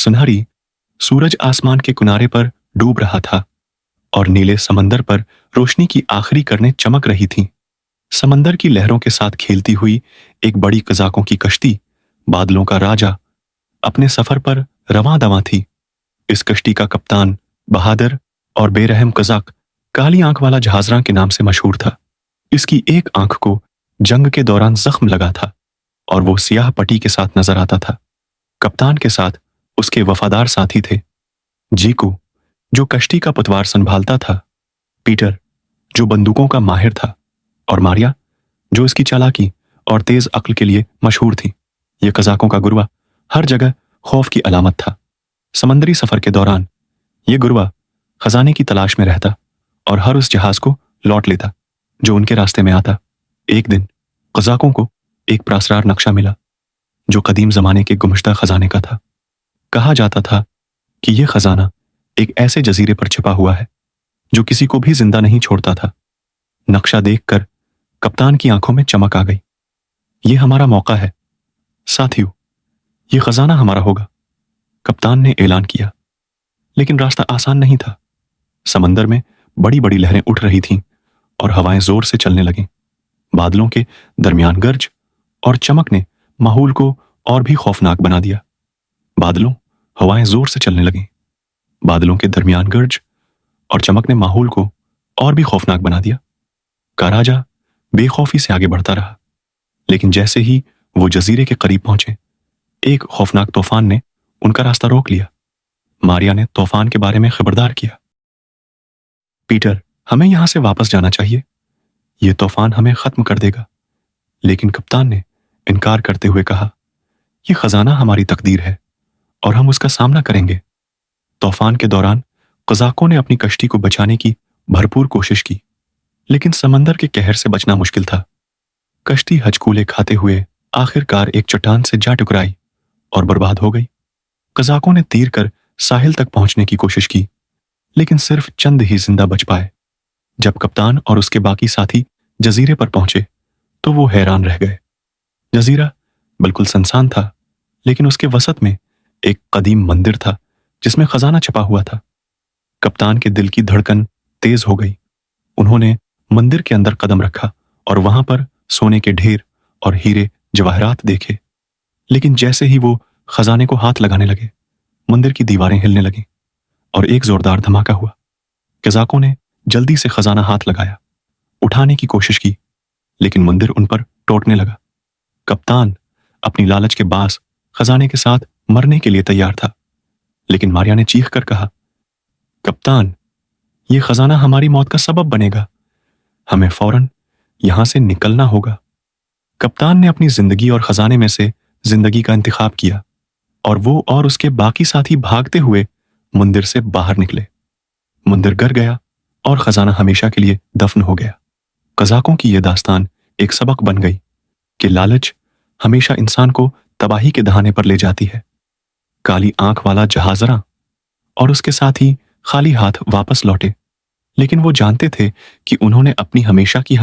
सुनहरी सूरज आसमान के किनारे पर डूब रहा था और नीले समंदर पर रोशनी की आखिरी किरणें चमक रही थीं। समंदर की लहरों के साथ खेलती हुई एक बड़ी कज़ाकों की कश्ती, बादलों का राजा, अपने सफर पर रवां दवां थी। इस कश्ती का कप्तान बहादुर और बेरहम कज़ाक काली आंख वाला जहाजरां के नाम से मशहूर था। इसकी एक आंख को जंग के दौरान जख्म लगा था और वो सियाह पट्टी के साथ नजर आता था। कप्तान के साथ उसके वफादार साथी थे, जीकू जो कश्ती का पतवार संभालता था, पीटर जो बंदूकों का माहिर था, और मारिया जो इसकी चालाकी और तेज अक्ल के लिए मशहूर थी। यह कज़ाकों का गुरवा हर जगह खौफ की अलामत था। समंदरी सफर के दौरान यह गुरवा खजाने की तलाश में रहता और हर उस जहाज को लौट लेता जो उनके रास्ते में आता। एक दिन कज़ाकों को एक प्रासरार नक्शा मिला जो कदीम जमाने के गुमशुदा खजाने का था। कहा जाता था कि यह खजाना एक ऐसे जजीरे पर छिपा हुआ है जो किसी को भी जिंदा नहीं छोड़ता था। नक्शा देखकर कप्तान की आंखों में चमक आ गई। यह हमारा मौका है साथियों, यह खजाना हमारा होगा, कप्तान ने ऐलान किया। लेकिन रास्ता आसान नहीं था। समंदर में बड़ी बड़ी लहरें उठ रही थीं और हवाएं जोर से चलने लगीं। बादलों के दरमियान गर्ज और चमक ने माहौल को और भी खौफनाक बना दिया। बादलों, हवाएं जोर से चलने लगीं। बादलों के दरमियान गर्ज और चमक ने माहौल को और भी खौफनाक बना दिया। काराजा बेखौफी से आगे बढ़ता रहा, लेकिन जैसे ही वो जजीरे के करीब पहुंचे, एक खौफनाक तूफान ने उनका रास्ता रोक लिया। मारिया ने तूफान के बारे में खबरदार किया। पीटर, हमें यहां से वापस जाना चाहिए, यह तूफान हमें खत्म कर देगा। लेकिन कप्तान ने इनकार करते हुए कहा, यह खजाना हमारी तकदीर है और हम उसका सामना करेंगे। तूफान के दौरान कज़ाकों ने अपनी कश्ती को बचाने की भरपूर कोशिश की, लेकिन समंदर के कहर से बचना मुश्किल था। कश्ती हचकूले खाते हुए आखिरकार एक चट्टान से जा टकराई और बर्बाद हो गई। कज़ाकों ने तीर कर साहिल तक पहुंचने की कोशिश की, लेकिन सिर्फ चंद ही जिंदा बच पाए। जब कप्तान और उसके बाकी साथी जजीरे पर पहुंचे तो वो हैरान रह गए। जजीरा बिल्कुल सुनसान था, लेकिन उसके वसत में एक कदीम मंदिर था जिसमें खजाना छुपा हुआ था। कप्तान के दिल की धड़कन तेज हो गई। उन्होंने मंदिर के अंदर कदम रखा और वहां पर सोने के ढेर और हीरे जवाहरात देखे। लेकिन जैसे ही वो खजाने को हाथ लगाने लगे, मंदिर की दीवारें हिलने लगीं और एक जोरदार धमाका हुआ। कज़ाकों ने जल्दी से खजाना हाथ लगाया, उठाने की कोशिश की, लेकिन मंदिर उन पर टूटने लगा। कप्तान अपनी लालच के बास खजाने के साथ मरने के लिए तैयार था, लेकिन मारिया ने चीख कर कहा, कप्तान, यह खजाना हमारी मौत का सबब बनेगा, हमें फौरन यहां से निकलना होगा। कप्तान ने अपनी जिंदगी और खजाने में से जिंदगी का इंतखाब किया और वो और उसके बाकी साथी भागते हुए मंदिर से बाहर निकले। मंदिर गिर गया और खजाना हमेशा के लिए दफन हो गया। कज़ाकों की यह दास्तान एक सबक बन गई कि लालच हमेशा इंसान को तबाही के दहाने पर ले जाती है। काली आंख वाला जहाजरां और उसके साथी खाली हाथ वापस लौटे, लेकिन वो जानते थे कि उन्होंने अपनी हमेशा की